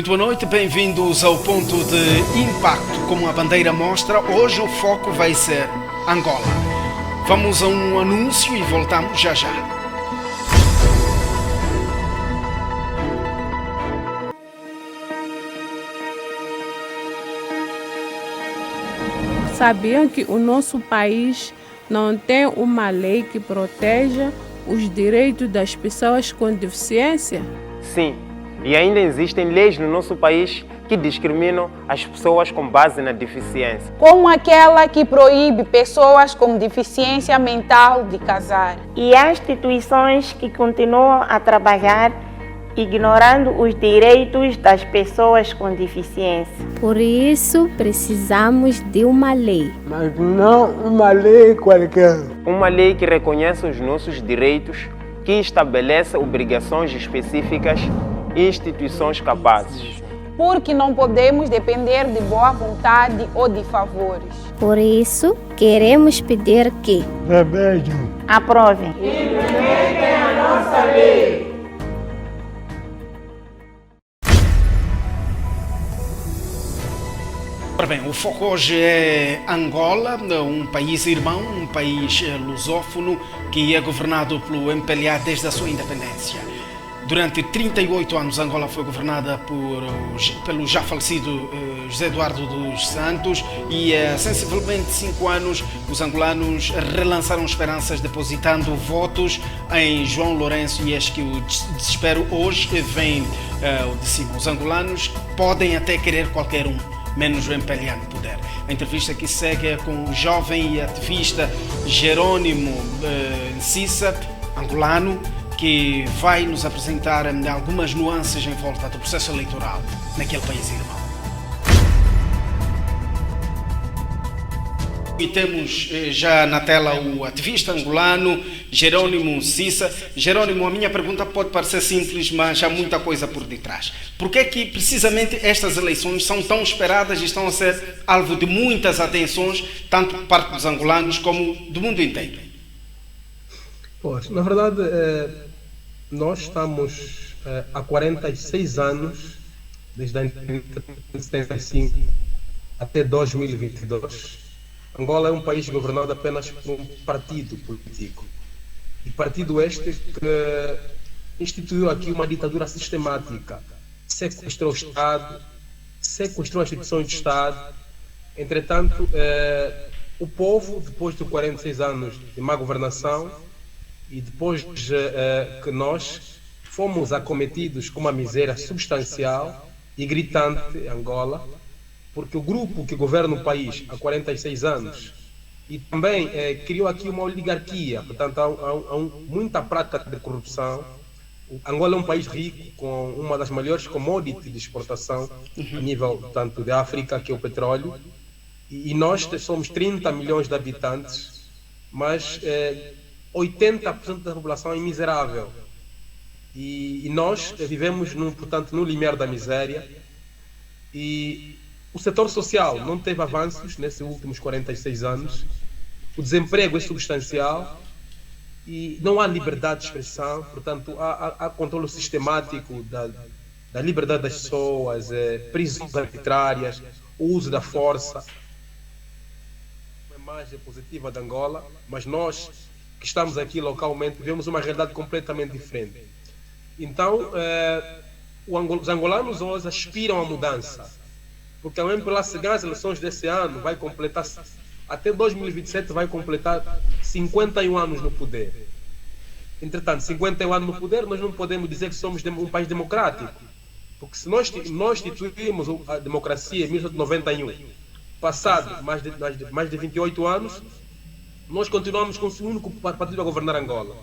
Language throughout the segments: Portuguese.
Muito boa noite, bem-vindos ao Ponto de Impacto. Como a bandeira mostra, hoje o foco vai ser Angola. Vamos a um anúncio e voltamos já já. Sabiam que o nosso país não tem uma lei que proteja os direitos das pessoas com deficiência? Sim, e ainda existem leis no nosso país que discriminam as pessoas com base na deficiência. Como aquela que proíbe pessoas com deficiência mental de casar. E há instituições que continuam a trabalhar ignorando os direitos das pessoas com deficiência. Por isso, precisamos de uma lei. Mas não uma lei qualquer. Uma lei que reconheça os nossos direitos, que estabeleça obrigações específicas e instituições capazes. Porque não podemos depender de boa vontade ou de favores. Por isso, queremos pedir que aprovem. Implementem a nossa lei. Ora bem, o foco hoje é Angola, um país irmão, um país lusófono que é governado pelo MPLA desde a sua independência. Durante 38 anos, Angola foi governada pelo já falecido José Eduardo dos Santos e há sensivelmente 5 anos os angolanos relançaram esperanças depositando votos em João Lourenço e acho que o desespero hoje vem de cima. Os angolanos podem até querer qualquer um, menos o MPLA no poder. A entrevista que segue é com o jovem e ativista Jerônimo Ncissa, angolano, que vai nos apresentar algumas nuances em volta do processo eleitoral naquele país irmão. E temos já na tela o ativista angolano Jerônimo Ncissa. Jerônimo, a minha pergunta pode parecer simples, mas há muita coisa por detrás. Por que é que precisamente estas eleições são tão esperadas e estão a ser alvo de muitas atenções, tanto por parte dos angolanos como do mundo inteiro? Pois, na verdade, nós estamos há 46 anos, desde a independência de 75 até 2022. Angola é um país governado apenas por um partido político. E partido este que instituiu aqui uma ditadura sistemática, sequestrou o Estado, sequestrou as instituições de Estado. Entretanto, o povo, depois de 46 anos de má governação, e depois que nós fomos acometidos com uma miséria substancial e gritante em Angola, porque o grupo que governa o país há 46 anos e também criou aqui uma oligarquia, portanto há muita prática de corrupção. Angola é um país rico, com uma das maiores commodities de exportação a nível, portanto, da África, que é o petróleo, e nós somos 30 milhões de habitantes, mas 80% da população é miserável. E nós vivemos, portanto, no limiar da miséria. E o setor social não teve avanços nesses últimos 46 anos. O desemprego é substancial e não há liberdade de expressão. Portanto, há controle sistemático da liberdade das pessoas, prisões arbitrárias, o uso da força. Uma imagem positiva de Angola, mas nós que estamos aqui localmente vemos uma realidade completamente diferente. Então, os angolanos hoje aspiram à mudança, porque a MPLA, se ganhar as eleições desse ano, vai completar, até 2027, vai completar 51 anos no poder. Entretanto, 51 anos no poder, nós não podemos dizer que somos um país democrático, porque se nós instituímos a democracia em 1991, passado mais de 28 anos, nós continuamos com o único partido a governar Angola.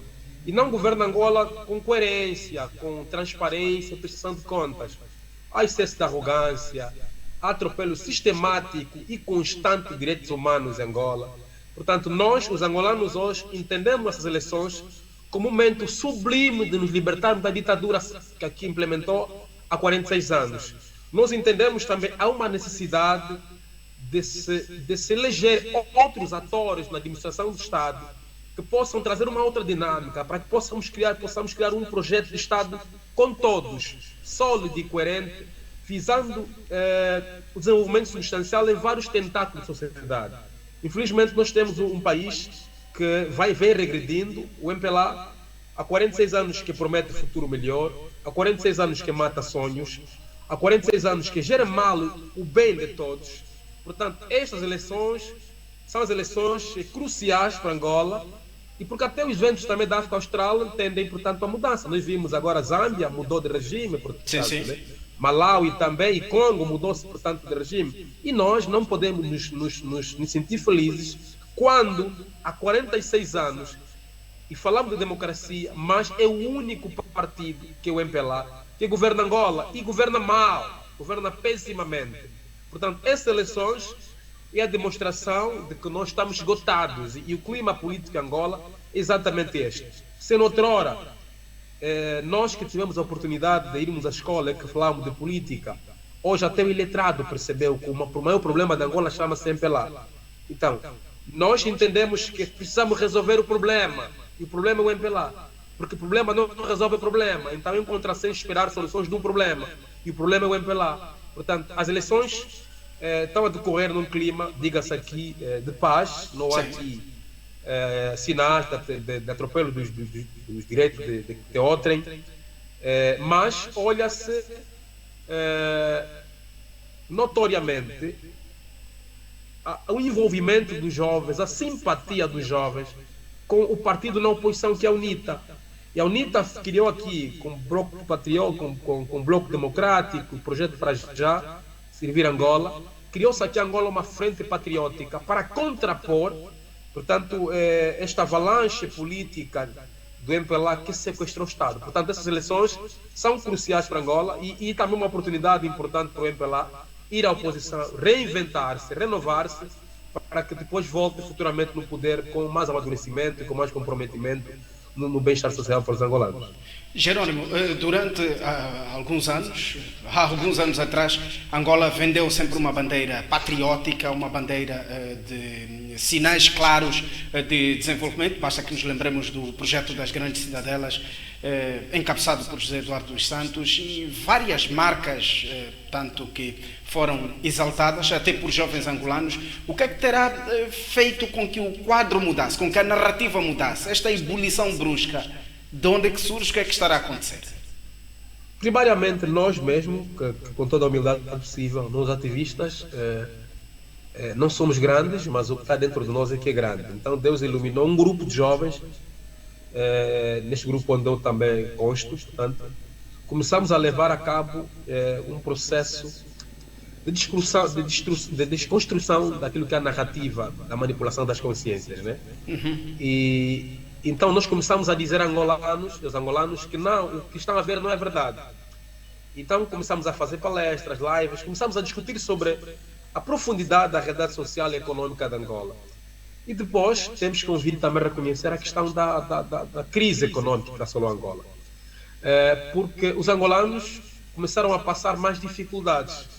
E não governa Angola com coerência, com transparência, prestação de contas. Há excesso de arrogância, há atropelo sistemático e constante de direitos humanos em Angola. Portanto, nós, os angolanos, hoje entendemos essas eleições como um momento sublime de nos libertarmos da ditadura que aqui implementou há 46 anos. Nós entendemos também há uma necessidade de se eleger outros atores na administração do Estado que possam trazer uma outra dinâmica, para que possamos criar um projeto de Estado com todos, sólido e coerente, visando o desenvolvimento substancial em vários tentáculos da sociedade. Infelizmente, nós temos um país que vem regredindo. O MPLA, há 46 anos que promete futuro melhor, há 46 anos que mata sonhos, há 46 anos que gera mal o bem de todos. Portanto, estas eleições são as eleições cruciais para Angola, e porque até os ventos também da África Austral tendem, portanto, a mudança. Nós vimos agora a Zâmbia mudou de regime, portanto, sim. Né? Malawi também, e Congo mudou-se, portanto, de regime. E nós não podemos nos sentir felizes quando, há 46 anos, e falamos de democracia, mas é o único partido, que é o MPLA, que governa Angola, e governa mal, governa pessimamente. Portanto, essas eleições é a demonstração de que nós estamos esgotados, e o clima político em Angola é exatamente este. Se noutrora, nós que tivemos a oportunidade de irmos à escola, que falávamos de política, hoje até o iletrado percebeu que o maior problema de Angola chama-se MPLA. Então, nós entendemos que precisamos resolver o problema, e o problema é o MPLA, porque o problema não resolve o problema. Então, encontra sem esperar soluções de um problema, e o problema é o MPLA. Portanto, as eleições estão a decorrer num clima, diga-se aqui, de paz. Não há aqui sinais de atropelo dos direitos de outrem, mas olha-se notoriamente o envolvimento dos jovens, a simpatia dos jovens com o partido na oposição, que é a UNITA. E a UNITA criou aqui, com o Bloco Patriota, com o Bloco Democrático, o Projeto para Já Servir Angola, criou-se aqui em Angola uma frente patriótica para contrapor, portanto, esta avalanche política do MPLA que sequestrou o Estado. Portanto, essas eleições são cruciais para Angola, e também uma oportunidade importante para o MPLA ir à oposição, reinventar-se, renovar-se, para que depois volte futuramente no poder com mais amadurecimento e com mais comprometimento no bem-estar social para os angolanos. Jerônimo, durante há alguns anos atrás, Angola vendeu sempre uma bandeira patriótica, uma bandeira de sinais claros de desenvolvimento. Basta que nos lembremos do projeto das grandes cidadelas, encabeçado por José Eduardo dos Santos, e várias marcas, tanto que foram exaltadas até por jovens angolanos. O que é que terá feito com que o quadro mudasse, com que a narrativa mudasse? Esta ebulição brusca, de onde é que surge? O que é que estará a acontecer? Primariamente, nós mesmos, que com toda a humildade possível, nós ativistas, não somos grandes, mas o que está dentro de nós é que é grande. Então Deus iluminou um grupo de jovens, neste grupo onde eu também consto, portanto, começamos a levar a cabo um processo de desconstrução daquilo que é a narrativa da manipulação das consciências, né? E então nós começamos a dizer aos angolanos que não, o que estão a ver não é verdade. Então começamos a fazer palestras, lives, começamos a discutir sobre a profundidade da realidade social e econômica de Angola. E depois temos que ouvir também reconhecer a questão da crise econômica que assolou Angola. Porque os angolanos começaram a passar mais dificuldades.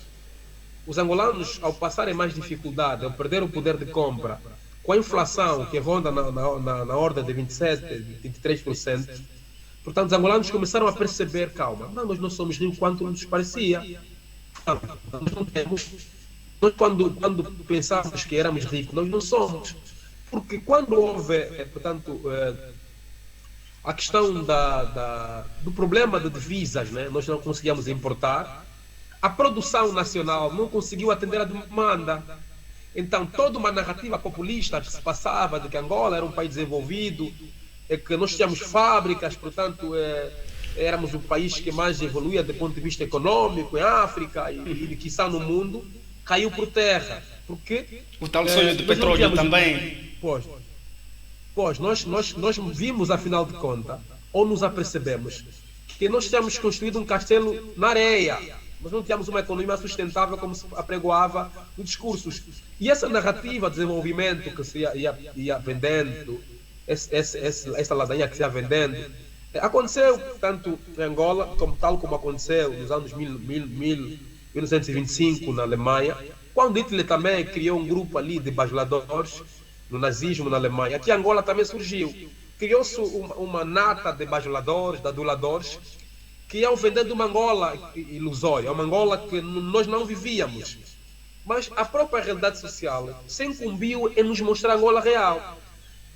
Os angolanos, ao passarem mais dificuldade, ao perder o poder de compra, com a inflação que ronda na ordem de 27%, 23%, portanto, os angolanos começaram a perceber, calma, nós não somos nem o quanto nos parecia. Nós não temos. Nós, quando pensávamos que éramos ricos, nós não somos. Porque quando houve, portanto, a questão do problema de divisas, né? Nós não conseguíamos importar, a produção nacional não conseguiu atender a demanda. Então, toda uma narrativa populista que se passava de que Angola era um país desenvolvido, que nós tínhamos fábricas, portanto, éramos o país que mais evoluía do ponto de vista econômico em África e quiçá no mundo, caiu por terra. Porque o tal sonho do petróleo também. Pois, nós vimos, afinal de contas, ou nos apercebemos, que nós tínhamos construído um castelo na areia. Nós não tínhamos uma economia sustentável como se apregoava nos discursos. E essa narrativa de desenvolvimento que se ia vendendo, essa ladainha que se ia vendendo, aconteceu tanto em Angola, tal como aconteceu nos anos 1925 na Alemanha, quando Hitler também criou um grupo ali de bajuladores no nazismo na Alemanha. Aqui em Angola também surgiu. Criou-se uma nata de bajuladores, de aduladores, que iam vendendo uma Angola ilusória, uma Angola que nós não vivíamos. Mas a própria realidade social se incumbiu em nos mostrar a Angola real.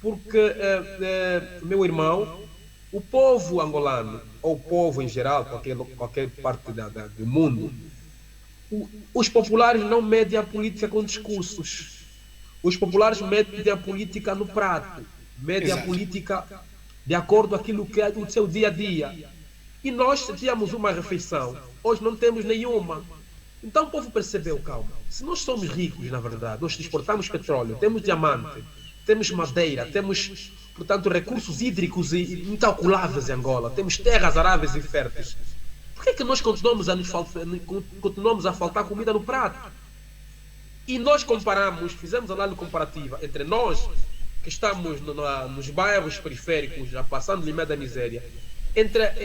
Porque, meu irmão, o povo angolano, ou o povo em geral, qualquer parte do mundo, os populares não medem a política com discursos. Os populares medem a política no prato, medem a política de acordo com aquilo que é o seu dia a dia. E nós tínhamos uma refeição, hoje não temos nenhuma. Então o povo percebeu, calma, se nós somos ricos, na verdade, nós exportamos petróleo, temos diamante, temos madeira, temos, portanto, recursos hídricos e incalculáveis em Angola, temos terras aráveis e férteis. Por que é que nós continuamos a faltar comida no prato? E nós comparamos, fizemos análise comparativa entre nós, que estamos nos bairros periféricos, já passando o limite da miséria,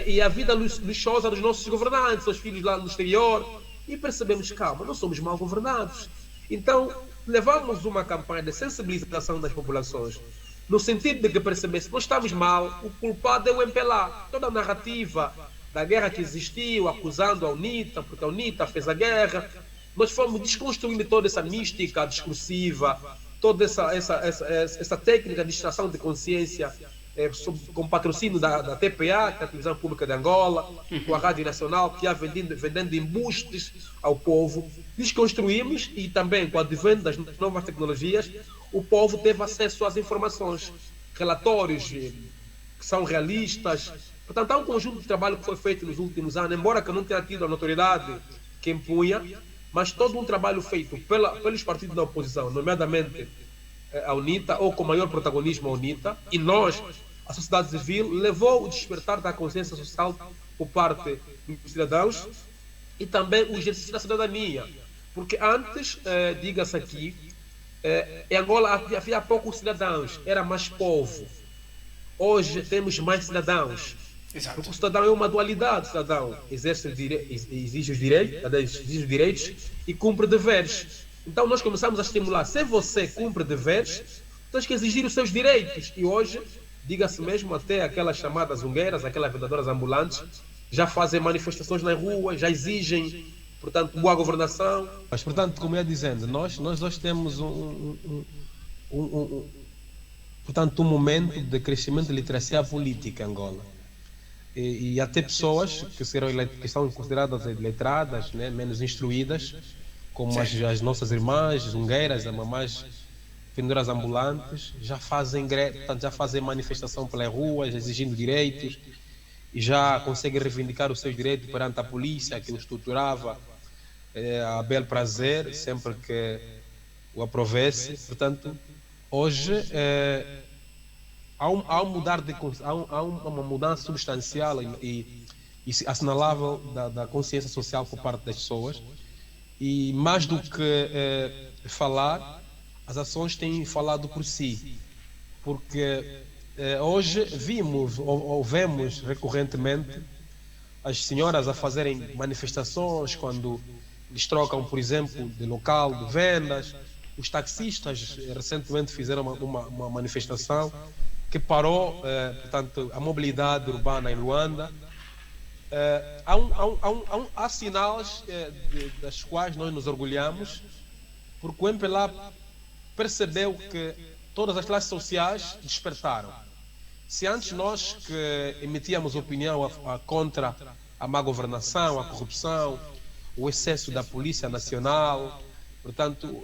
e a vida luxuosa dos nossos governantes, os filhos lá no exterior, e percebemos, calma, não somos mal governados. Então, levamos uma campanha de sensibilização das populações, no sentido de que percebemos, se nós estamos mal, o culpado é o MPLA. Toda a narrativa da guerra que existiu, acusando a UNITA, porque a UNITA fez a guerra, nós fomos desconstruindo toda essa mística discursiva, toda essa técnica de extração de consciência, com patrocínio da TPA, que é a Televisão Pública de Angola, com a Rádio Nacional, que ia vendendo embustes ao povo. Desconstruímos e também, com o advento das novas tecnologias, o povo teve acesso às informações, relatórios que são realistas. Portanto, há um conjunto de trabalho que foi feito nos últimos anos, embora que não tenha tido a notoriedade que impunha, mas todo um trabalho feito pelos partidos da oposição, nomeadamente a UNITA, ou com maior protagonismo a UNITA, e nós, a sociedade civil, levou o despertar da consciência social por parte dos cidadãos e também o exercício da cidadania. Porque antes, diga-se aqui, em Angola havia poucos cidadãos, era mais povo. Hoje temos mais cidadãos. Exato. Porque o cidadão é uma dualidade. O cidadão exige os direitos e cumpre deveres. Então nós começamos a estimular. Se você cumpre deveres, tens que exigir os seus direitos. E hoje, diga-se mesmo, até aquelas chamadas zungueiras, aquelas vendedoras ambulantes, já fazem manifestações nas ruas, já exigem, portanto, boa governação. Mas, portanto, como eu ia dizendo, nós hoje temos portanto, um momento de crescimento de literacia política em Angola. E até pessoas que são consideradas letradas, né, menos instruídas, como as nossas irmãs, zungueiras, as mamães vendedoras ambulantes, já fazem manifestação pelas ruas, exigindo direitos, e já conseguem reivindicar os seus direitos perante a polícia, que os torturava a bel prazer, sempre que o aprovesse. Portanto, hoje há uma mudança substancial e assinalável da consciência social por parte das pessoas. E mais do que falar, as ações têm falado por si, porque hoje vemos recorrentemente as senhoras a fazerem manifestações quando eles trocam, por exemplo, de local de vendas. Os taxistas recentemente fizeram uma manifestação que parou, portanto, a mobilidade urbana em Luanda. Há sinais das quais nós nos orgulhamos, porque o MPLA percebeu que todas as classes sociais despertaram. Se antes nós que emitíamos opinião contra a má governação, a corrupção, o excesso da Polícia Nacional, portanto,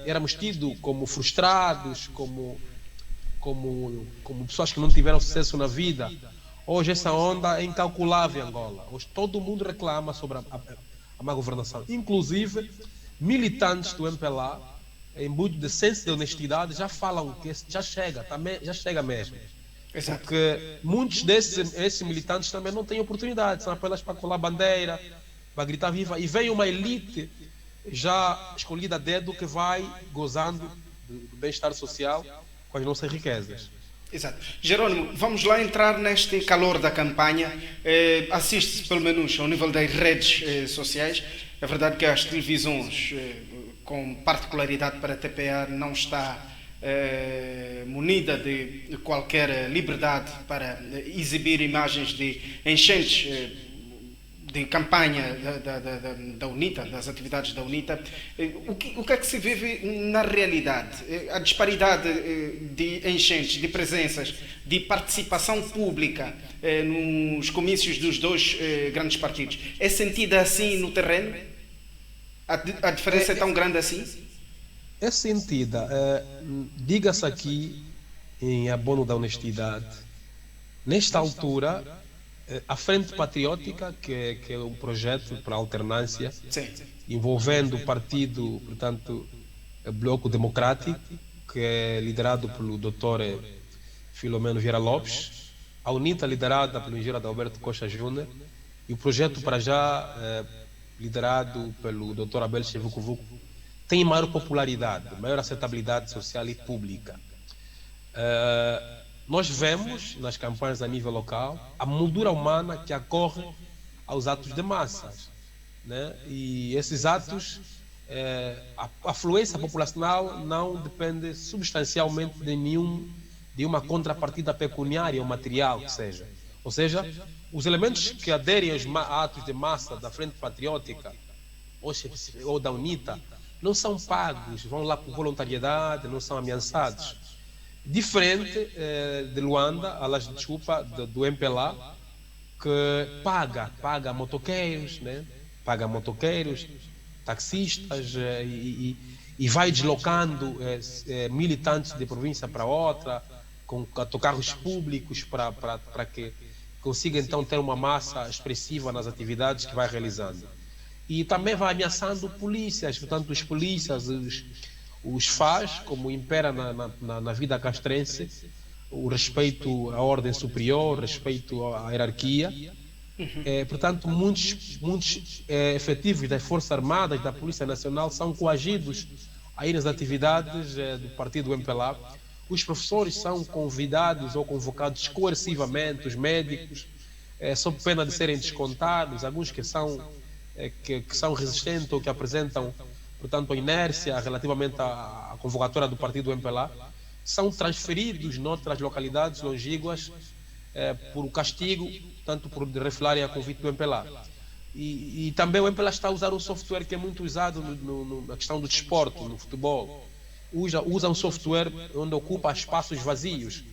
éramos tidos como frustrados, como pessoas que não tiveram sucesso na vida. Hoje essa onda é incalculável em Angola. Hoje todo mundo reclama sobre a má governação. Inclusive, militantes do MPLA, em muito de senso de honestidade, já falam que já chega mesmo. Exato. Porque muitos desses militantes também não têm oportunidade, são apenas para colar bandeira, para gritar viva. E vem uma elite já escolhida a dedo que vai gozando do bem-estar social com as nossas riquezas. Exato. Jerónimo, vamos lá entrar neste calor da campanha. Assiste-se, pelo menos, ao nível das redes sociais. É verdade que as televisões, com particularidade para a TPA, não está munida de qualquer liberdade para exibir imagens de enchentes de campanha da UNITA, das atividades da UNITA, o que é que se vive na realidade? A disparidade de enchentes, de presenças, de participação pública nos comícios dos dois grandes partidos, é sentida assim no terreno? A diferença é tão grande assim? É sentida. Diga-se aqui, em abono da honestidade, nesta altura, a Frente Patriótica, que é um projeto para a alternância, sim, envolvendo o partido, portanto, Bloco Democrático, que é liderado pelo Dr. Filomeno Vieira Lopes, a UNITA, liderada pelo engenheiro Adalberto Costa Júnior, e o projeto para já, liderado pelo Dr. Abel Chevucuvuco, tem maior popularidade, maior aceitabilidade social e pública. Nós vemos nas campanhas a nível local a moldura humana que ocorre aos atos de massas, né? E esses atos, a afluência populacional não depende substancialmente de uma contrapartida pecuniária ou material que seja. Ou seja, os elementos que aderem aos atos de massa da Frente Patriótica ou da UNITA não são pagos, vão lá por voluntariedade, não são ameaçados. Diferente de Luanda, do MPLA, que paga motoqueiros, né? Paga motoqueiros, taxistas e vai deslocando militantes de província para outra, com autocarros públicos para que consiga então ter uma massa expressiva nas atividades que vai realizando. E também vai ameaçando polícias, portanto os polícias, os FAS, como impera na vida castrense, o respeito à ordem superior, respeito à hierarquia. Portanto, muitos efetivos das Forças Armadas, da Polícia Nacional, são coagidos a ir nas atividades do partido MPLA. Os professores são convidados ou convocados coercivamente, os médicos, sob pena de serem descontados, alguns que são resistentes ou que apresentam, portanto, a inércia relativamente à convocatória do partido MPLA, são transferidos noutras localidades longínquas por castigo, tanto por refilarem a convite do MPLA. E também o MPLA está a usar um software que é muito usado na questão do desporto, no futebol. Usa um software onde ocupa espaços vazios,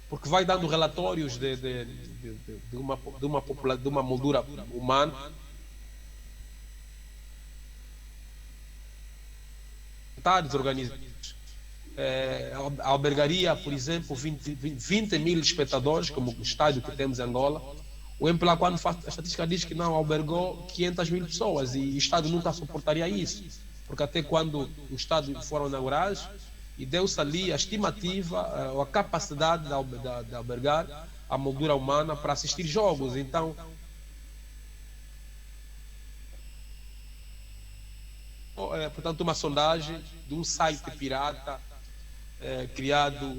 porque vai dando relatórios de uma moldura humana, desorganizados. Albergaria, por exemplo, 20 mil espectadores, como o estádio que temos em Angola. O MPLA, quando faz a estatística, diz que não albergou 500 mil pessoas, e o estádio nunca suportaria isso, porque até quando o estádio foram inaugurados, e deu-se ali a estimativa, a capacidade de albergar a moldura humana para assistir jogos. Então, portanto, uma sondagem de um site pirata criado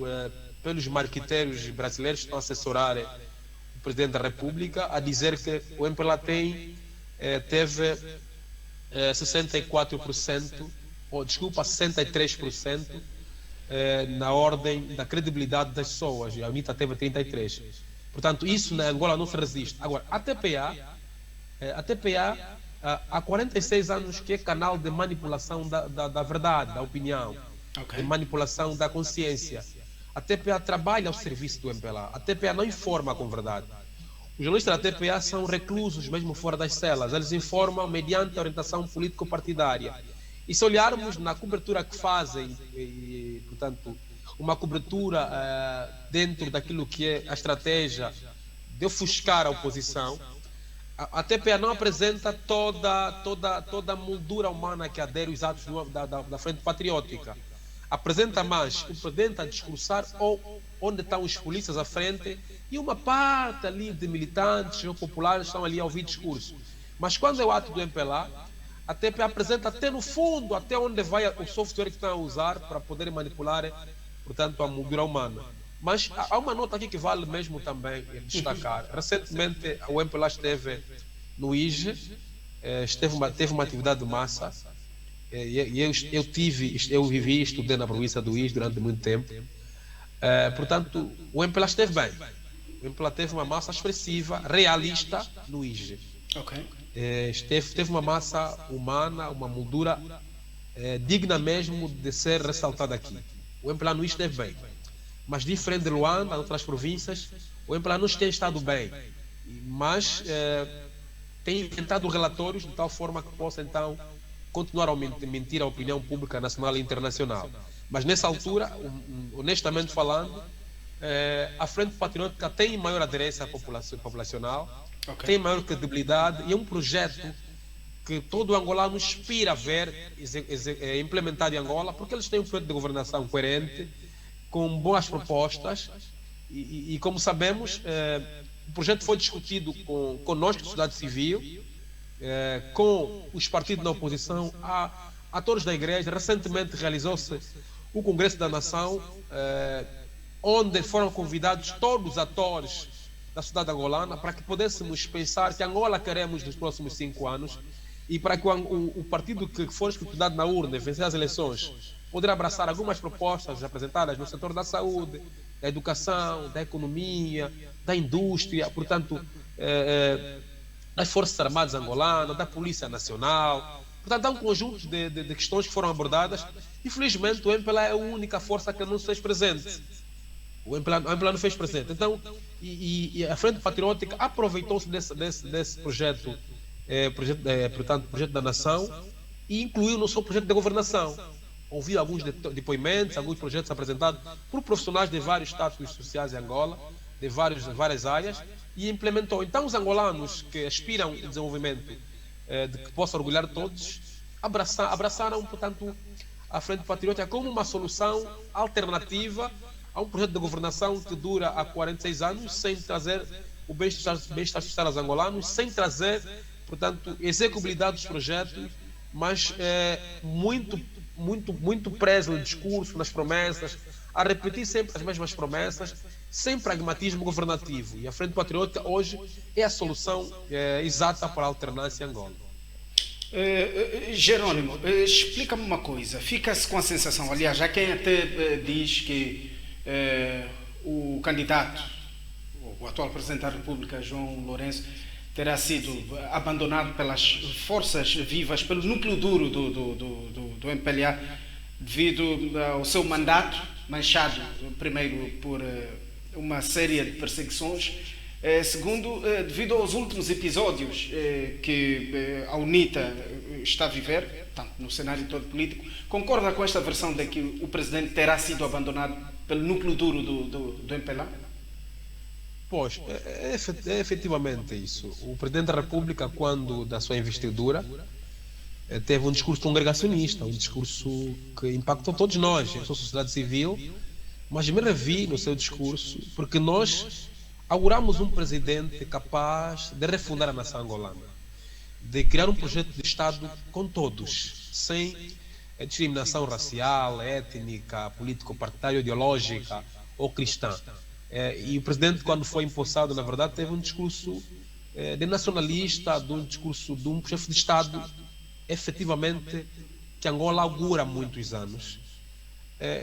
pelos marqueteiros brasileiros que estão a assessorar o Presidente da República, a dizer que o MPLA teve 63%, 63% na ordem da credibilidade das pessoas, e a UNITA teve 33%. Portanto, isso na Angola não se resiste. Agora, a TPA há 46 anos que é canal de manipulação da verdade, da opinião, de manipulação da consciência. A TPA trabalha ao serviço do MPLA. A TPA não informa com verdade. Os jornalistas da TPA são reclusos mesmo fora das celas. Eles informam mediante a orientação político-partidária. E se olharmos na cobertura que fazem, portanto, uma cobertura dentro daquilo que é a estratégia de ofuscar a oposição, a TPA não apresenta toda a moldura humana que adere aos atos da Frente Patriótica. Apresenta mais o presidente a discursar onde estão os polícias à frente e uma parte ali de militantes ou populares estão ali a ouvir discurso. Mas quando é o ato do MPLA, a TPA apresenta até no fundo, até onde vai o software que estão a usar para poderem manipular, portanto, a moldura humana. Mas há uma nota aqui que vale mesmo também destacar. Recentemente, o MPLA esteve no IGE, teve uma atividade de massa, e eu vivi e estudei na província do IGE durante muito tempo. Portanto, o MPLA esteve bem. O MPLA teve uma massa expressiva, realista no IGE. teve uma massa humana, uma moldura digna mesmo de ser ressaltada aqui. O MPLA não esteve bem, mas diferente de Luanda, outras províncias, o MPLA não tem estado bem, mas tem inventado relatórios de tal forma que possa então continuar a mentir a opinião pública nacional e internacional. Mas nessa altura, honestamente falando, a Frente Patriótica tem maior aderência populacional, tem maior credibilidade e é um projeto que todo angolano aspira a ver implementado em Angola, porque eles têm um projeto de governação coerente, com boas propostas e como sabemos, o projeto foi discutido conosco, sociedade civil, com os partidos da oposição, atores da igreja. Recentemente realizou-se o Congresso da Nação, onde foram convidados todos os atores da sociedade angolana para que pudéssemos pensar que Angola queremos nos próximos 5 anos e para que o partido que for escrutinado na urna e vencer as eleições poderá abraçar algumas propostas apresentadas no setor da saúde, da educação, da economia, da indústria, portanto, das Forças Armadas angolanas, da Polícia Nacional. Portanto, há um conjunto de questões que foram abordadas. Infelizmente, o MPLA é a única força que não se fez presente. O MPLA não fez presente. Então, e a Frente Patriótica aproveitou-se desse projeto, portanto, projeto da nação, e incluiu no seu projeto de governação. Ouviu alguns depoimentos, alguns projetos apresentados por profissionais de vários status sociais em Angola, de várias áreas, e implementou. Então, os angolanos que aspiram ao desenvolvimento de que possa orgulhar todos, abraçaram, portanto, a Frente Patriótica como uma solução alternativa a um projeto de governação que dura há 46 anos, sem trazer o bem-estar social aos angolanos, sem trazer, portanto, execuibilidade dos projetos, mas muito preso no discurso, nas promessas, a repetir sempre as mesmas promessas, sem pragmatismo governativo. E a Frente Patriótica hoje é a solução exata para a alternância em Angola. Jerônimo, explica-me uma coisa. Fica-se com a sensação, aliás, há quem até diz que o candidato, o atual Presidente da República, João Lourenço, terá sido abandonado pelas forças vivas, pelo núcleo duro do MPLA, devido ao seu mandato, manchado primeiro por uma série de perseguições, segundo, devido aos últimos episódios que a UNITA está a viver, tanto no cenário todo político. Concorda com esta versão de que o Presidente terá sido abandonado pelo núcleo duro do MPLA? Pois, é efetivamente isso. O Presidente da República, quando da sua investidura, teve um discurso congregacionista, um discurso que impactou todos nós, a sociedade civil, mas me revi no seu discurso porque nós auguramos um presidente capaz de refundar a nação angolana, de criar um projeto de Estado com todos, sem discriminação racial, étnica, político-partidária, ideológica ou cristã. E o presidente, quando foi empossado, na verdade, teve um discurso de nacionalista, de um discurso de um chefe de Estado, efetivamente, que Angola augura há muitos anos.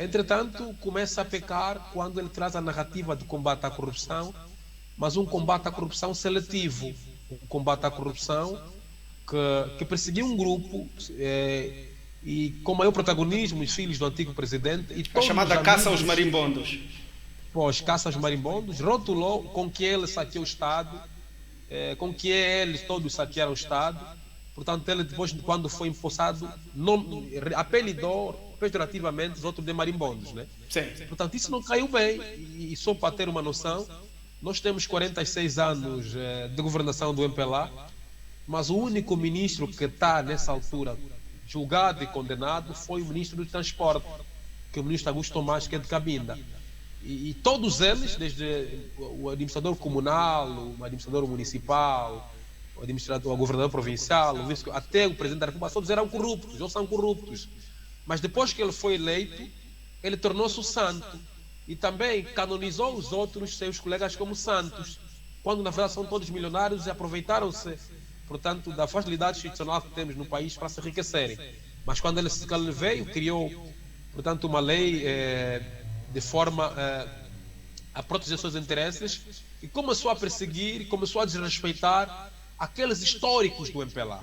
Entretanto, começa a pecar quando ele traz a narrativa de combate à corrupção, mas um combate à corrupção seletivo, um combate à corrupção que perseguiu um grupo e com maior protagonismo os filhos do antigo presidente. E a chamada caça aos marimbondos. Pois, caça aos marimbondos, rotulou com que ele saqueou o Estado, com que eles todos saquearam o Estado. Portanto, ele depois, quando foi empossado, apelidou pejorativamente os outros de marimbondos, né? Sim. Portanto, isso não caiu bem. E só para ter uma noção, nós temos 46 anos de governação do MPLA, mas o único ministro que está nessa altura julgado e condenado foi o ministro do Transporte, que é o ministro Augusto Tomás, que é de Cabinda. E todos eles, desde o administrador comunal, o administrador municipal, o governador provincial, até o presidente da República, todos eram corruptos, ou são corruptos. Mas depois que ele foi eleito, ele tornou-se o santo e também canonizou os outros seus colegas como santos, quando na verdade são todos milionários e aproveitaram-se, portanto, da facilidade institucional que temos no país para se enriquecerem. Mas quando ele veio, criou, portanto, uma lei de forma a proteger seus interesses e começou a perseguir, começou a desrespeitar aqueles históricos do MPLA.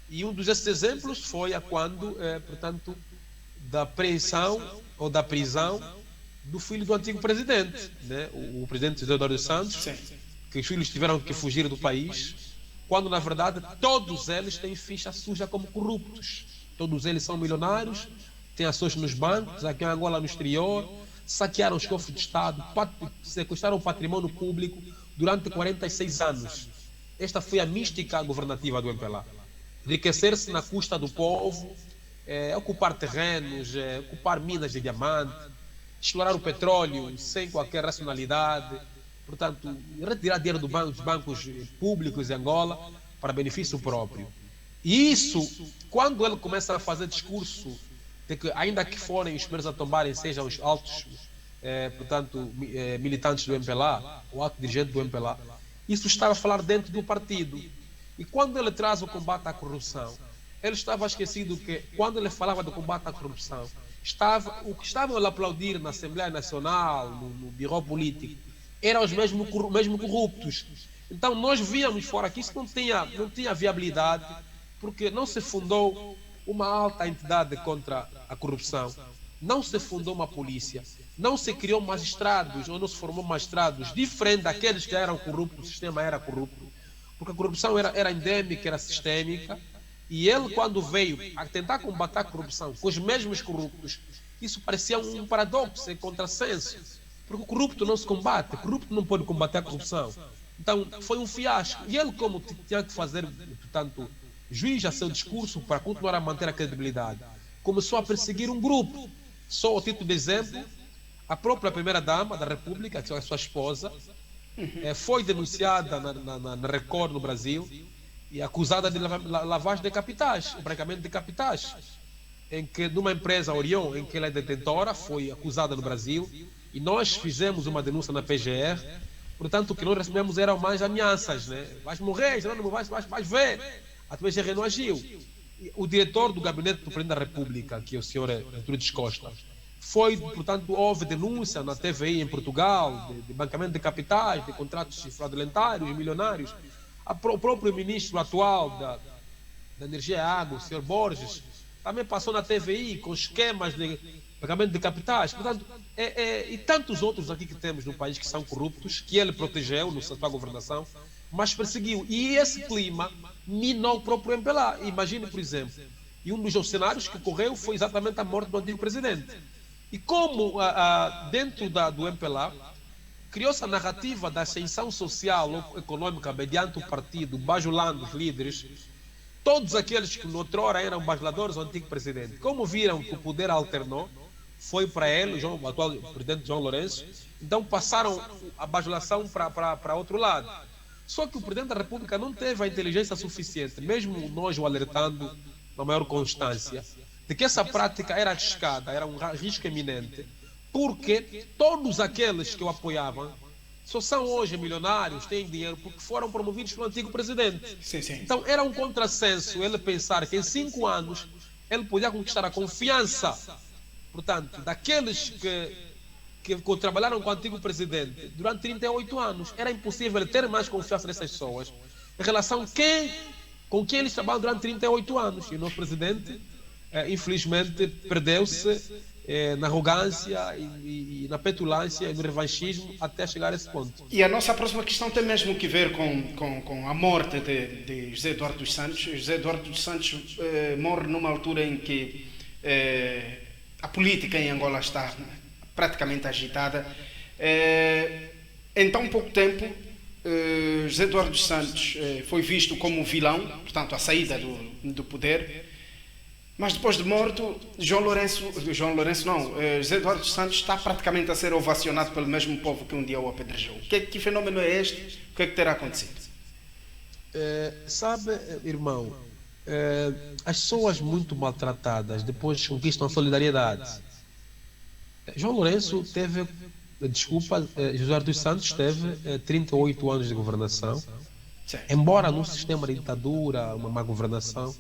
E um desses exemplos foi quando, portanto, da apreensão ou da prisão do filho do antigo presidente, né? O presidente José Eduardo Santos, Sim. que os filhos tiveram que fugir do país, quando na verdade todos eles têm ficha suja como corruptos. Todos eles são milionários, têm ações nos bancos, aqui em Angola, no exterior, saquearam os cofres de Estado, sequestraram o patrimônio público durante 46 anos. Esta foi a mística governativa do MPLA. Enriquecer-se na custa do povo, ocupar terrenos, ocupar minas de diamante, explorar o petróleo sem qualquer racionalidade, portanto, retirar dinheiro dos bancos públicos em Angola para benefício próprio. E isso, quando ele começa a fazer discurso de que, ainda que forem os primeiros a tombarem, sejam os altos, portanto, militantes do MPLA, o alto dirigente do MPLA, isso estava a falar dentro do partido. E quando ele traz o combate à corrupção, ele estava esquecido que, quando ele falava do combate à corrupção, o que estavam a aplaudir na Assembleia Nacional, no Bureau Político, eram os mesmos corruptos. Então nós víamos fora que isso não tinha viabilidade, porque não se fundou uma alta entidade contra a corrupção, não se fundou uma polícia, não se criou magistrados ou não se formou magistrados diferente daqueles que eram corruptos, o sistema era corrupto, porque a corrupção era endêmica, era sistêmica. E ele, quando veio a tentar combater a corrupção com os mesmos corruptos, isso parecia um paradoxo, um contrassenso. Porque o corrupto não se combate, o corrupto não pode combater a corrupção. Então, foi um fiasco. E ele, como tinha que fazer, portanto, juiz a seu discurso para continuar a manter a credibilidade, começou a perseguir um grupo. Só a título de exemplo, a própria primeira-dama da República, que é a sua esposa, foi denunciada na Record no Brasil, e acusada de lavagem de capitais, branqueamento de capitais, em que numa empresa Orion, em que ela é detentora, foi acusada no Brasil, e nós fizemos uma denúncia na PGR. Portanto, o que nós recebemos eram mais ameaças, né? Vais morrer, não vais ver. A PGR não agiu. E o diretor do gabinete do Presidente da República, que é o senhor Arturo Costa, portanto, houve denúncia na TVI em Portugal de branqueamento de capitais, de contratos fraudulentários, milionários. O próprio ministro atual da Energia e Água, o senhor Borges, também passou na TVI com esquemas de pagamento de capitais. Portanto, e tantos outros aqui que temos no país que são corruptos, que ele protegeu na sua governação, mas perseguiu. E esse clima minou o próprio MPLA. Imagine, por exemplo, e um dos cenários que ocorreu foi exatamente a morte do antigo presidente. E como dentro do MPLA, criou-se a narrativa da ascensão social ou econômica mediante o partido, bajulando os líderes, todos aqueles que noutrora eram bajuladores do antigo presidente. Como viram que o poder alternou, foi para ele, o atual presidente João Lourenço, então passaram a bajulação para outro lado. Só que o presidente da República não teve a inteligência suficiente, mesmo nós o alertando na maior constância, de que essa prática era arriscada, era um risco iminente, porque todos aqueles que o apoiavam só são hoje milionários, têm dinheiro, porque foram promovidos pelo antigo presidente. Sim. Então era um contrassenso ele pensar que em 5 anos ele podia conquistar a confiança, portanto, daqueles que trabalharam com o antigo presidente durante 38 anos. Era impossível ter mais confiança nessas pessoas em relação com quem eles trabalham durante 38 anos. E o nosso presidente, infelizmente, perdeu-se na arrogância e na petulância e no revanchismo até chegar a esse ponto. E a nossa próxima questão tem mesmo que ver com a morte de José Eduardo dos Santos. José Eduardo dos Santos morre numa altura em que a política em Angola está praticamente agitada. Em tão pouco tempo, José Eduardo dos Santos foi visto como vilão, portanto, a saída do poder. Mas depois de morto, José Eduardo dos Santos está praticamente a ser ovacionado pelo mesmo povo que um dia o apedrejou. Que fenômeno é este? O que é que terá acontecido? Sabe, irmão, as pessoas muito maltratadas depois conquistam a solidariedade. João Lourenço teve, José Eduardo dos Santos teve 38 anos de governação, embora num sistema de ditadura, uma má governação,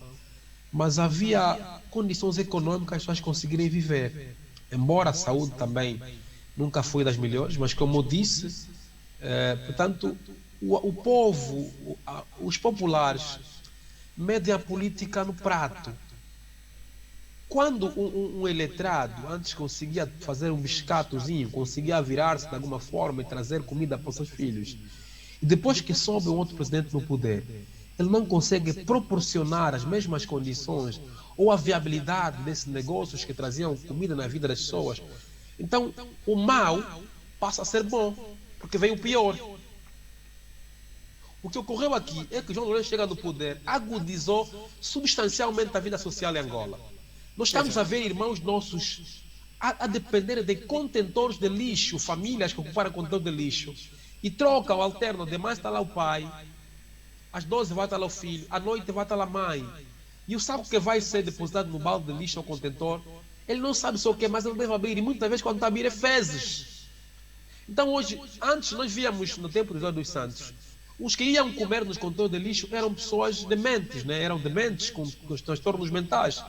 mas havia condições econômicas as pessoas conseguirem viver. Embora a saúde também nunca foi das melhores, mas como eu disse, portanto, o povo, os populares, medem a política no prato. Quando um iletrado antes conseguia fazer um biscatozinho, conseguia virar-se de alguma forma e trazer comida para os seus filhos, e depois que sobe um outro presidente no poder, ele não consegue proporcionar as mesmas condições ou a viabilidade desses negócios que traziam comida na vida das pessoas, então o mal passa a ser bom, porque veio o pior. O que ocorreu aqui é que João Lourenço, chega no poder, agudizou substancialmente a vida social em Angola. Nós estamos a ver irmãos nossos a depender de contentores de lixo, famílias que ocuparam contentores de lixo, e trocam, alternam, de manhã está lá o pai, às 12 vai estar lá o filho, à noite vai estar lá a mãe. E o saco que vai ser depositado no balde de lixo ou contentor, ele não sabe só o que é, mas ele deve abrir, e muitas vezes quando está a abrir é fezes. Então hoje, antes nós víamos no tempo dos dos Santos, os que iam comer nos contentores de lixo eram pessoas dementes, né? Eram dementes com os transtornos mentais.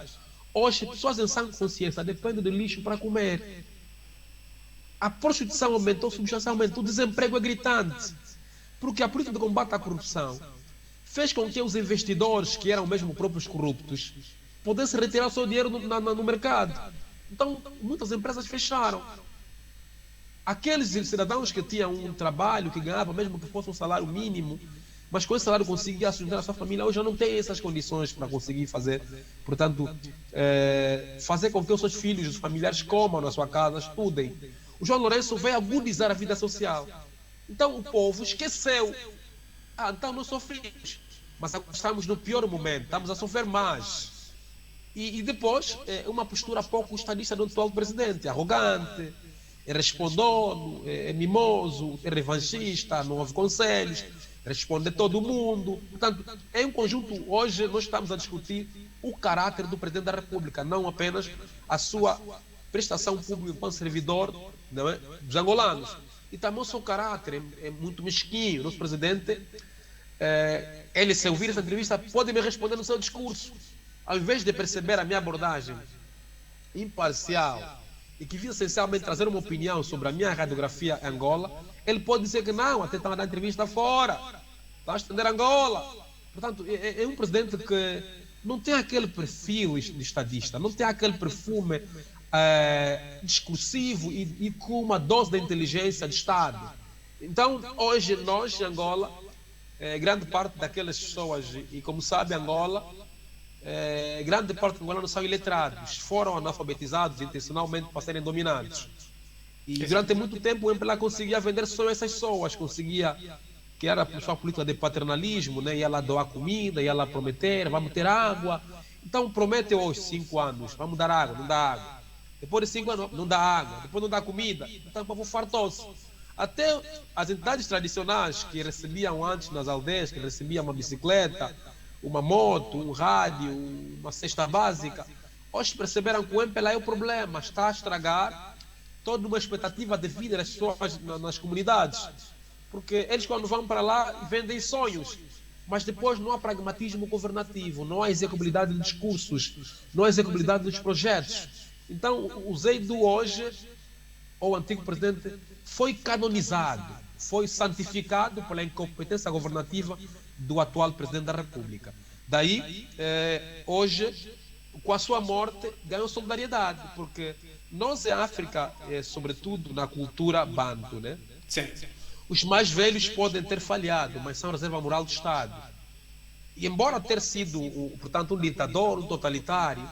Hoje, pessoas em sã consciência dependem do lixo para comer. A prostituição aumentou substancialmente, o desemprego é gritante, porque a política de combate à corrupção fez com que os investidores, que eram mesmo próprios corruptos, pudessem retirar o seu dinheiro no mercado. Então, muitas empresas fecharam. Aqueles cidadãos que tinham um trabalho, que ganhavam mesmo que fosse um salário mínimo, mas com esse salário conseguia sustentar a sua família, hoje já não tem essas condições para conseguir fazer, portanto, fazer com que os seus filhos, os familiares comam na sua casa, estudem. O João Lourenço veio agudizar a vida social. Então o povo esqueceu. Então nós sofremos, mas agora estamos no pior momento, estamos a sofrer mais. E depois, uma postura pouco estadista do atual presidente, arrogante, é respondono, é mimoso, é revanchista, não houve conselhos, responde a todo mundo. Portanto, é um conjunto. Hoje nós estamos a discutir o caráter do presidente da República, não apenas a sua prestação pública como servidor, não é, dos angolanos. E também o seu caráter é muito mesquinho. Nosso presidente, ele, se ouvir essa entrevista, pode me responder no seu discurso. Ao invés de perceber a minha abordagem imparcial e que visa essencialmente trazer uma opinião sobre a minha radiografia em Angola, ele pode dizer que não, até está a dar entrevista fora, está a estender Angola. Portanto, é um presidente que não tem aquele perfil de estadista, não tem aquele perfume discursivo e com uma dose de inteligência de Estado. Então, hoje, nós, em Angola, grande parte daquelas pessoas, e como sabe, Angola, grande parte dos angolanos são iletrados, foram analfabetizados intencionalmente para serem dominados. E durante muito tempo o MPLA conseguia vender só essas pessoas, conseguia, que era a sua política de paternalismo, né? Ia lá doar comida, ia lá prometer, vamos ter água. Então promete hoje 5 anos, vamos dar água, não dá água. Depois de 5 anos, não dá água, depois não dá comida. Então o povo fartou-se. Até as entidades tradicionais que recebiam antes nas aldeias, que recebiam uma bicicleta, uma moto, um rádio, uma cesta básica, hoje perceberam que o MPLA é o problema, está a estragar toda uma expectativa de vida das pessoas nas comunidades. Porque eles, quando vão para lá, vendem sonhos, mas depois não há pragmatismo governativo, não há execuibilidade de discursos, não há execuibilidade dos projetos. Então, o Zeidu hoje, ou o antigo presidente, foi canonizado, foi santificado pela incompetência governativa do atual presidente da República. Daí, hoje, com a sua morte, ganhou solidariedade, porque nós em África, sobretudo na cultura banto, né? Sim. Os mais velhos podem ter falhado, mas são reserva moral do Estado. E embora ter sido, portanto, um ditador, um totalitário,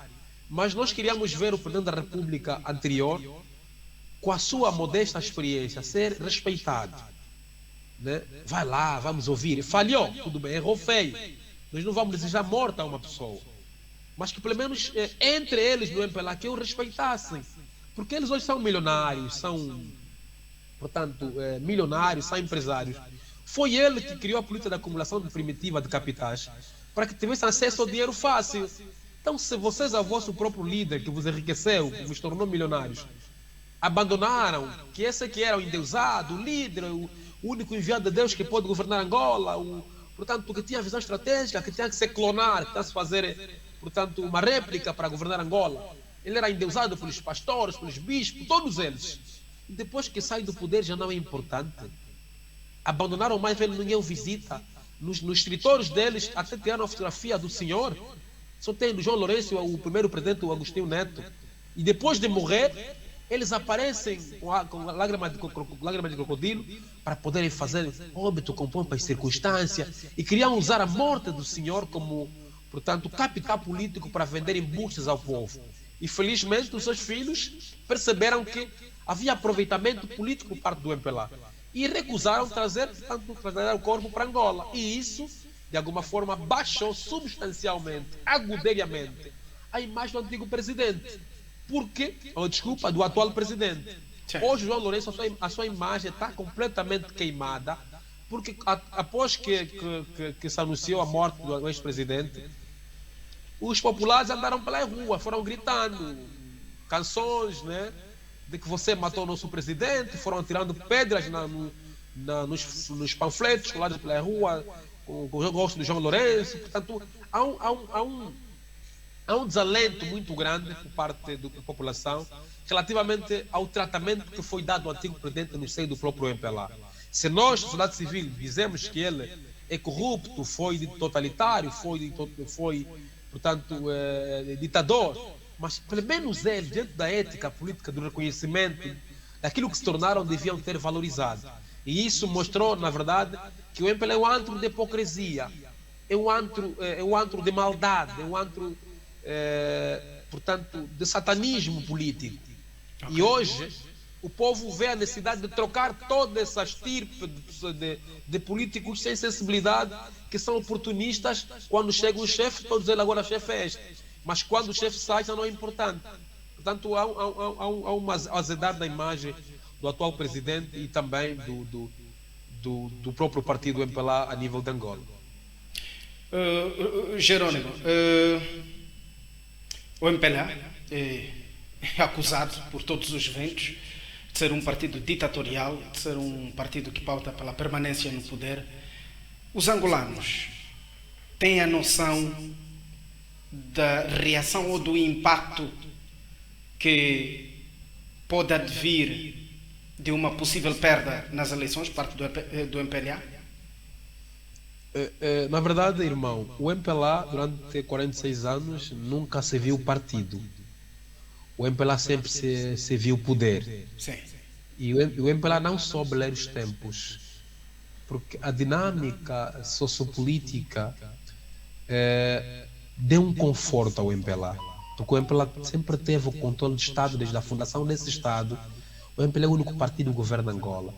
mas nós queríamos ver o presidente da República anterior, com a sua modesta experiência, ser respeitado. Né? Vai lá, vamos ouvir. Falhou, tudo bem, errou feio. Nós não vamos desejar morte a uma pessoa, mas que pelo menos entre eles no MPLA que o respeitassem, porque eles hoje são milionários, são, portanto, milionários, são empresários. Foi ele que criou a política de acumulação primitiva de capitais para que tivessem acesso ao dinheiro fácil. Então, se vocês, a vosso próprio líder que vos enriqueceu, que vos tornou milionários, abandonaram que esse que era o endeusado, o líder, o único enviado de Deus que pode governar Angola, portanto, que tinha visão estratégica, que tinha que se clonar, que tinha que se fazer, portanto, uma réplica para governar Angola. Ele era endeusado pelos pastores, pelos bispos, todos eles. E depois que sai do poder já não é importante. abandonaram mais velho, ninguém o visita. Nos escritórios deles, até tiraram a fotografia do senhor. Só tem do João Lourenço, o primeiro presidente, o Agostinho Neto. E depois de morrer, eles aparecem com lágrimas de crocodilo para poderem fazer óbito com pompa e circunstância. E queriam usar a morte do senhor como, portanto, capital político para vender embustes ao povo. E felizmente os seus filhos perceberam que havia aproveitamento político por parte do MPLA. E recusaram trazer o corpo para Angola. E isso, de alguma forma, baixou substancialmente, agudeiamente, a imagem do antigo presidente. Porque, desculpa, do atual presidente. Hoje, João Lourenço, a sua imagem está completamente queimada, porque após que se anunciou a morte do ex-presidente, os populares andaram pela rua, foram gritando canções, né? De que você matou o nosso presidente, foram atirando pedras nos panfletos colados pela rua, com o rosto do João Lourenço. Portanto, há um desalento muito grande por parte da população relativamente ao tratamento que foi dado ao antigo presidente no seio do próprio MPLA. Se nós, sociedade civil, dizemos que ele é corrupto, foi totalitário, foi portanto, ditador, mas pelo menos eles, dentro da ética política, do reconhecimento daquilo que se tornaram, deviam ter valorizado. E isso mostrou, na verdade, que o MPLA é um antro de hipocrisia, é um antro de maldade, é um antro, portanto, de satanismo político. Okay. E hoje, o povo vê a necessidade de trocar toda essa estirpe de políticos sem sensibilidade, que são oportunistas. Quando chega o chefe, todos eles agora chefe é este. Mas quando o chefe sai, já não é importante. Portanto, há um azedar da imagem do atual presidente e também do próprio partido MPLA a nível de Angola. Jerônimo, o MPLA é acusado por todos os ventos de ser um partido ditatorial, de ser um partido que pauta pela permanência no poder. Os angolanos têm a noção da reação ou do impacto que pode advir de uma possível perda nas eleições por parte do MPLA? Na verdade, irmão, o MPLA durante 46 anos nunca se viu partido. O MPLA sempre se viu poder. Sim. E o MPLA não soube ler os tempos, porque a dinâmica sociopolítica deu um conforto ao MPLA, porque o MPLA sempre teve o controle do Estado desde a fundação desse Estado. O MPLA é o único partido que governa Angola.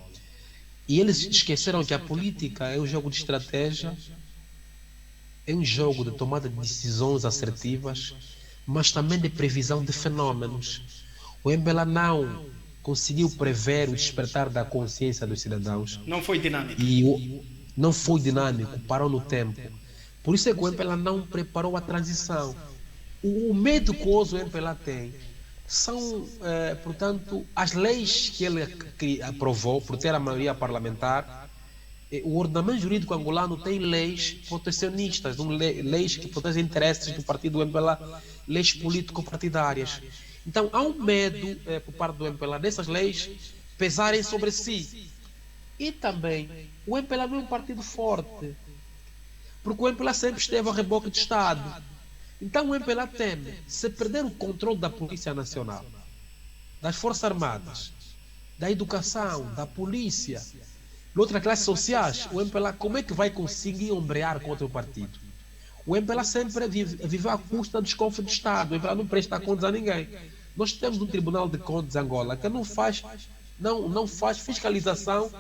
E eles esqueceram que a política é um jogo de estratégia, é um jogo de tomada de decisões assertivas, mas também de previsão de fenômenos. O MPLA não conseguiu prever o despertar da consciência dos cidadãos. Não foi dinâmico. Não foi dinâmico, parou no tempo. Por isso é que o MPLA não preparou a transição. O medo que hoje o MPLA tem são, portanto, as leis que ele aprovou por ter a maioria parlamentar. O ordenamento jurídico angolano tem leis protecionistas, leis que protegem interesses do partido do MPLA, leis político-partidárias. Então há um medo por parte do MPLA dessas leis pesarem sobre si. E também o MPLA não é um partido forte, porque o MPLA sempre esteve a reboque do Estado. Então o MPLA teme, se perder o controle da Polícia Nacional, das Forças Armadas, da educação, da polícia, de outras classes sociais, o MPLA como é que vai conseguir ombrear contra o partido? O MPLA sempre vive à custa dos cofres do Estado. O MPLA não presta contas a ninguém. Nós temos um Tribunal de Contas de Angola que não faz fiscalização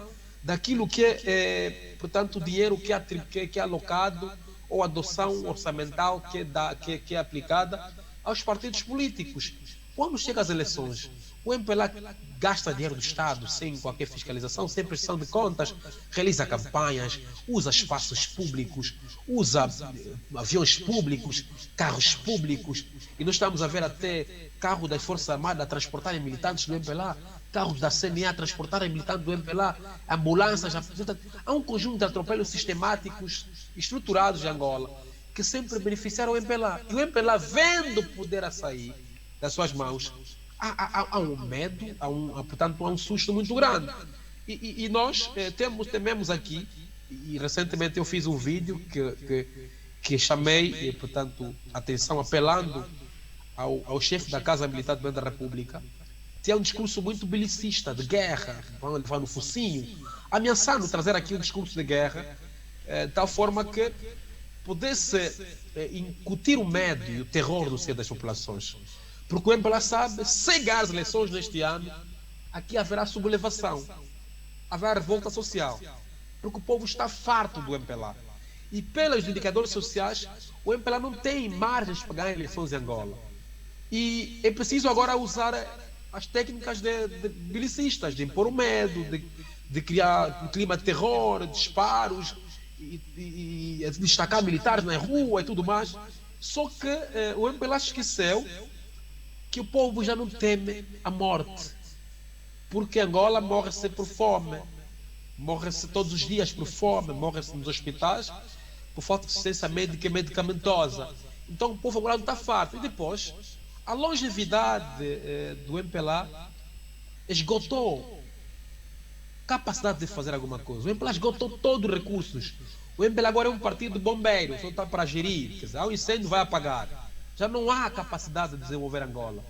daquilo que é, portanto, o dinheiro que é alocado ou adoção orçamental que é aplicada aos partidos políticos. Quando chega às eleições, o MPLA gasta dinheiro do Estado sem qualquer fiscalização, sem prestação de contas, realiza campanhas, usa espaços públicos, usa aviões públicos, carros públicos, e nós estamos a ver até carros das Forças Armadas a transportarem militantes do MPLA, carros da CNA a transportarem militantes do MPLA, ambulâncias. Há um conjunto de atropelos sistemáticos estruturados de Angola que sempre beneficiaram o MPLA. E o MPLA, vendo o poder a sair das suas mãos, há um medo, portanto, há um susto muito grande. E nós tememos aqui, e recentemente eu fiz um vídeo que chamei, portanto, atenção, apelando ao chefe da Casa Militar do Presidente da República. Tinha um discurso muito belicista, de guerra, vão levar no focinho, ameaçando trazer aqui um discurso de guerra, de tal forma que pudesse incutir o medo e o terror no seio das populações. Porque o MPLA sabe, se ganhar as eleições neste ano, aqui haverá sublevação, haverá revolta social, porque o povo está farto do MPLA. E pelos indicadores sociais, o MPLA não tem margens para ganhar eleições em Angola. E é preciso agora usar as técnicas de belicistas, de impor o medo, de criar um clima de terror, disparos, e destacar militares na rua e tudo mais. Só que o MPLA esqueceu que o povo já não teme a morte, porque Angola morre-se por fome, morre-se todos os dias por fome, morre-se nos hospitais por falta de assistência médica e medicamentosa. Então o povo agora não está farto. E depois, a longevidade do MPLA esgotou capacidade de fazer alguma coisa. O MPLA esgotou todos os recursos. O MPLA agora é um partido bombeiro, só está para gerir. Quer dizer, há um incêndio, vai apagar. Já não há capacidade de desenvolver Angola.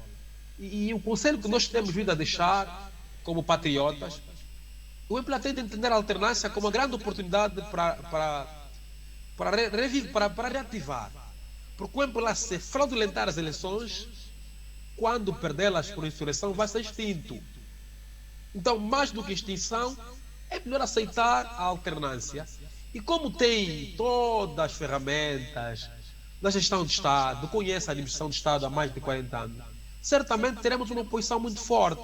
E o conselho que nós temos vindo a deixar, como patriotas, o MPLA tem de entender a alternância como uma grande oportunidade para reativar. Porque o MPLA, se fraudulentar as eleições, quando perdê-las por insurreição, vai ser extinto. Então, mais do que extinção, é melhor aceitar a alternância. E como tem todas as ferramentas da gestão de Estado, conhece a administração de Estado há mais de 40 anos, certamente teremos uma posição muito forte,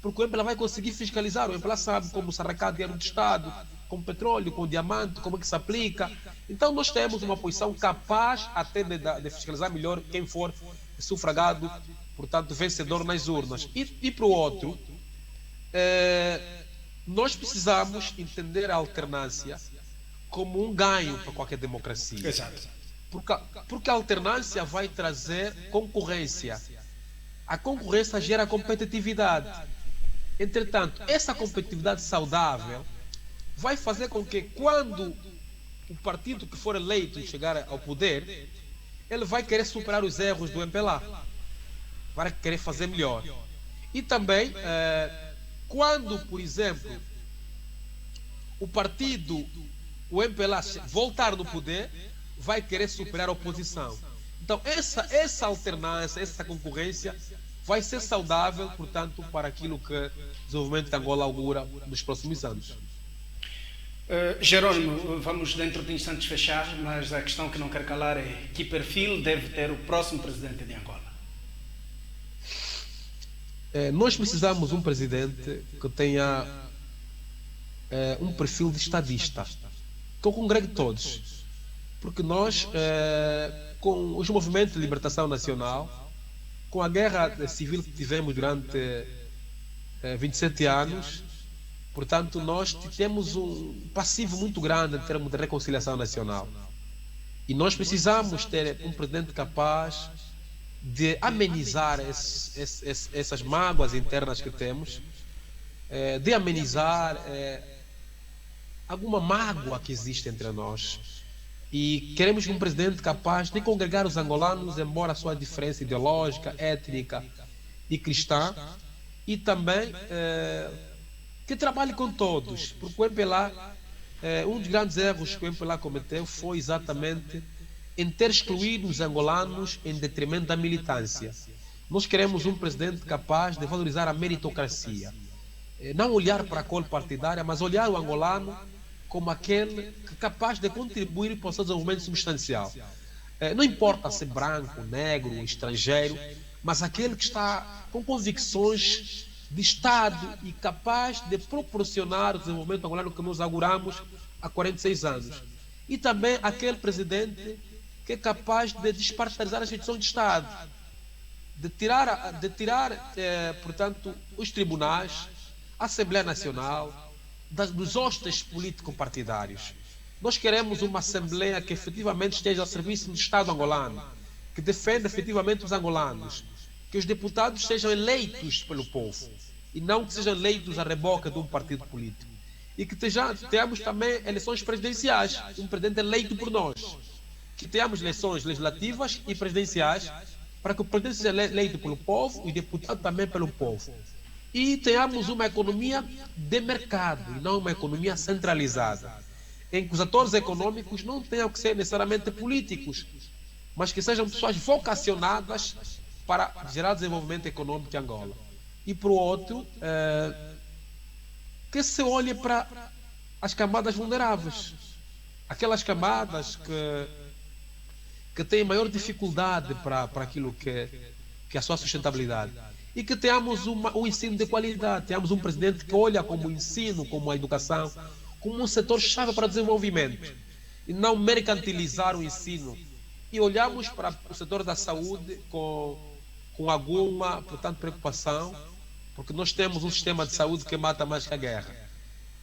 porque o MPLA vai conseguir fiscalizar. O MPLA sabe como se arrecada dinheiro do Estado, com petróleo, com diamante, como é que se aplica. Então nós temos uma posição capaz até de fiscalizar melhor quem for sufragado, portanto vencedor nas urnas. E para o outro, nós precisamos entender a alternância como um ganho para qualquer democracia. Exato. Porque a alternância vai trazer concorrência. A concorrência gera competitividade. Entretanto, essa competitividade saudável vai fazer com que, quando o partido que for eleito chegar ao poder, ele vai querer superar os erros do MPLA, vai querer fazer melhor. E também, quando, por exemplo, o MPLA voltar no poder, vai querer superar a oposição. Então, essa alternância, essa concorrência vai ser saudável, portanto, para aquilo que o desenvolvimento de Angola augura nos próximos anos. Jerónimo, vamos dentro de instantes fechar, mas a questão que não quero calar é: que perfil deve ter o próximo presidente de Angola? Nós precisamos de um presidente que tenha um perfil de estadista, que eu congregue todos, porque nós, com os movimentos de libertação nacional, com a guerra civil que tivemos durante 27 anos, portanto, nós temos um passivo muito grande em termos de reconciliação nacional. E nós precisamos ter um presidente capaz de amenizar essas mágoas internas que temos, de amenizar alguma mágoa que existe entre nós. E queremos um presidente capaz de congregar os angolanos, embora a sua diferença ideológica, étnica e cristã, e também que trabalhe com todos, porque o MPLA, um dos grandes erros que o MPLA cometeu foi exatamente em ter excluído os angolanos em detrimento da militância. Nós queremos um presidente capaz de valorizar a meritocracia, não olhar para a cor partidária, mas olhar o angolano como aquele que é capaz de contribuir para o seu desenvolvimento substancial. Não importa ser branco, negro, estrangeiro, mas aquele que está com convicções de Estado e capaz de proporcionar o desenvolvimento angolano que nós auguramos há 46 anos. E também aquele presidente que é capaz de despartidarizar as instituições de Estado, de tirar portanto, os tribunais, a Assembleia Nacional, dos hostes político-partidários. Nós queremos uma Assembleia que efetivamente esteja ao serviço do Estado angolano, que defenda efetivamente os angolanos, que os deputados sejam eleitos pelo povo e não que sejam eleitos à reboca de um partido político. e que tenhamos também eleições presidenciais, um presidente eleito por nós, que tenhamos eleições legislativas e presidenciais, para que o presidente seja eleito pelo povo e deputado também pelo povo. E tenhamos uma economia de mercado e não uma economia centralizada, em que os atores econômicos não tenham que ser necessariamente políticos, mas que sejam pessoas vocacionadas para gerar desenvolvimento econômico em Angola. E, por outro, que se olhe para as camadas vulneráveis, aquelas camadas que têm maior dificuldade para aquilo que é a sua sustentabilidade. E que tenhamos um ensino de qualidade, tenhamos um presidente que olha como o ensino, como a educação, como um setor-chave para o desenvolvimento, e não mercantilizar o ensino. E olhamos para o setor da saúde com alguma, portanto, preocupação, porque nós temos um sistema de saúde que mata mais que a guerra.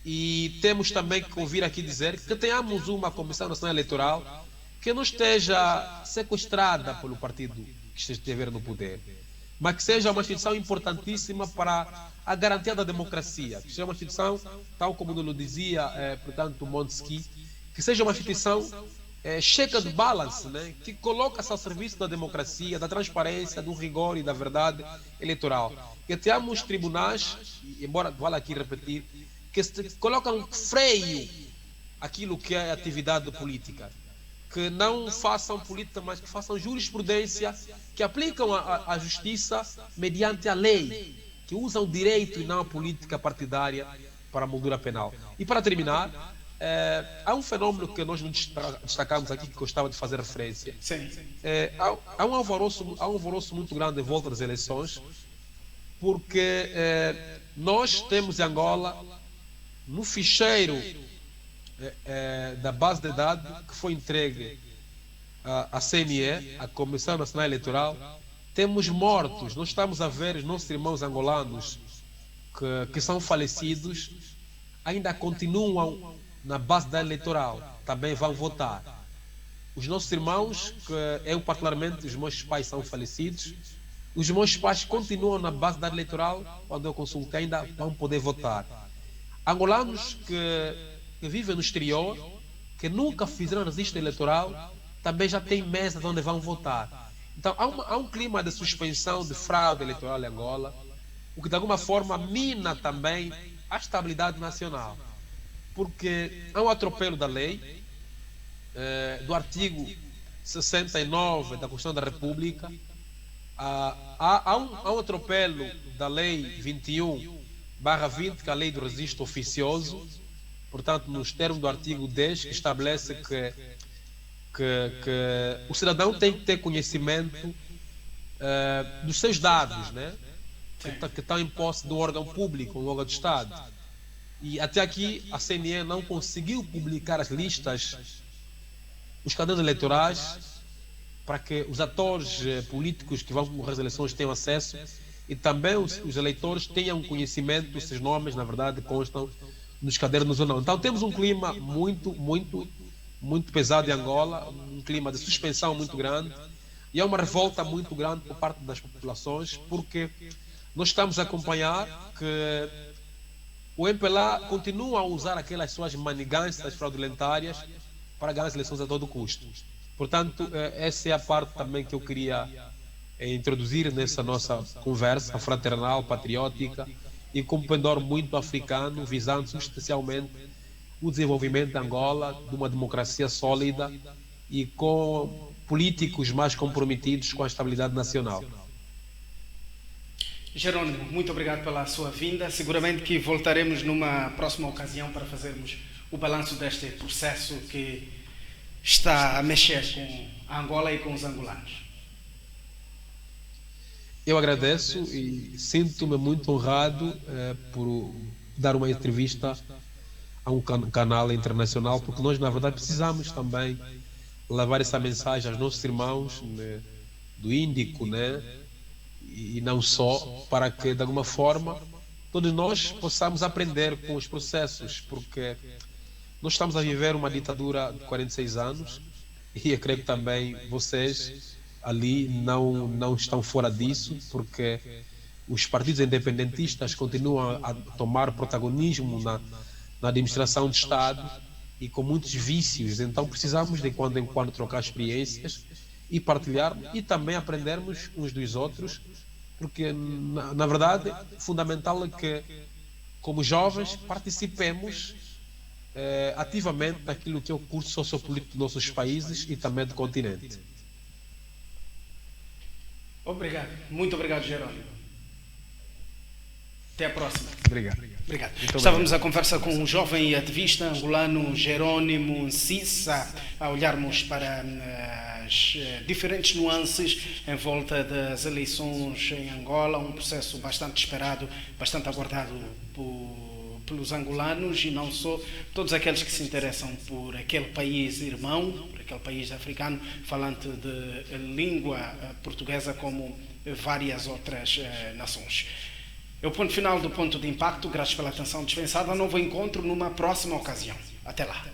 E temos também que ouvir aqui dizer que tenhamos uma Comissão Nacional Eleitoral que não esteja sequestrada pelo partido que estiver no poder, mas que seja uma instituição importantíssima para a garantia da democracia, que seja uma instituição, tal como nos dizia, portanto, Montesquieu, que seja uma instituição check and balance, né? Que coloca-se ao serviço da democracia, da transparência, do rigor e da verdade eleitoral. Que tenhamos tribunais, embora vale aqui repetir, que colocam freio àquilo que é a atividade política, que não façam política, mas que façam jurisprudência, que aplicam a justiça mediante a lei, que usam o direito e não a política partidária para a moldura penal. E para terminar, há um fenômeno que nós não destacamos aqui, que gostava de fazer referência. Sim. Há um alvoroço muito grande em volta das eleições, porque nós temos em Angola, no ficheiro da base de dados que foi entregue à CNE, à Comissão Nacional Eleitoral, temos mortos. Nós estamos a ver os nossos irmãos angolanos que são falecidos, ainda continuam na base da eleitoral, também vão votar. Os nossos irmãos, que eu particularmente, os meus pais são falecidos, os meus pais continuam na base da eleitoral, quando eu consultei, ainda vão poder votar. Angolanos que vivem no exterior, que nunca fizeram registro eleitoral, também já têm mesas onde vão votar. Então há um clima de suspensão, de fraude eleitoral em Angola, o que de alguma forma mina também a estabilidade nacional. Porque há um atropelo da lei, do artigo 69 da Constituição da República, há um atropelo da lei 21/20, que é a lei do registro oficioso, portanto, nos termos do artigo 10, que estabelece que o cidadão tem que ter conhecimento dos seus dados, né? Que estão em posse do órgão público, do órgão do Estado. E até aqui a CNE não conseguiu publicar as listas, os cadernos eleitorais, para que os atores políticos que vão concorrer às eleições tenham acesso e também os eleitores tenham conhecimento dos seus nomes, na verdade, constam nos cadernos ou não. Então temos um clima muito pesado em Angola, um clima de suspensão muito grande, e é uma revolta muito grande por parte das populações, porque nós estamos a acompanhar que o MPLA continua a usar aquelas suas manigâncias fraudulentárias para ganhar as eleições a todo custo. Portanto, essa é a parte também que eu queria introduzir nessa nossa conversa fraternal, patriótica e com um pendor muito africano, visando substancialmente o desenvolvimento de Angola, de uma democracia sólida e com políticos mais comprometidos com a estabilidade nacional. Jerônimo, muito obrigado pela sua vinda. Seguramente que voltaremos numa próxima ocasião para fazermos o balanço deste processo que está a mexer com a Angola e com os angolanos. Eu agradeço e sinto-me muito honrado por dar uma entrevista a um canal internacional, porque nós, na verdade, precisamos também levar essa mensagem aos nossos irmãos, né, do Índico, né, e não só, para que, de alguma forma, todos nós possamos aprender com os processos, porque nós estamos a viver uma ditadura de 46 anos e eu creio que também vocês ali não estão fora disso, porque os partidos independentistas continuam a tomar protagonismo na administração de Estado e com muitos vícios. Então precisamos de quando em quando trocar experiências e partilhar e também aprendermos uns dos outros, porque na verdade fundamental é que como jovens participemos ativamente daquilo que é o curso sociopolítico dos nossos países e também do continente. Obrigado, muito obrigado, Jerônimo. Até a próxima. Obrigado. Estávamos a conversa com um jovem ativista angolano, Jerônimo Ncissa, a olharmos para as diferentes nuances em volta das eleições em Angola, um processo bastante esperado, bastante aguardado pelos angolanos e não só, todos aqueles que se interessam por aquele país irmão, por aquele país africano falante de língua portuguesa como várias outras nações. É o ponto final do Ponto de Impacto. Graças pela atenção dispensada. Novo encontro numa próxima ocasião. Até lá.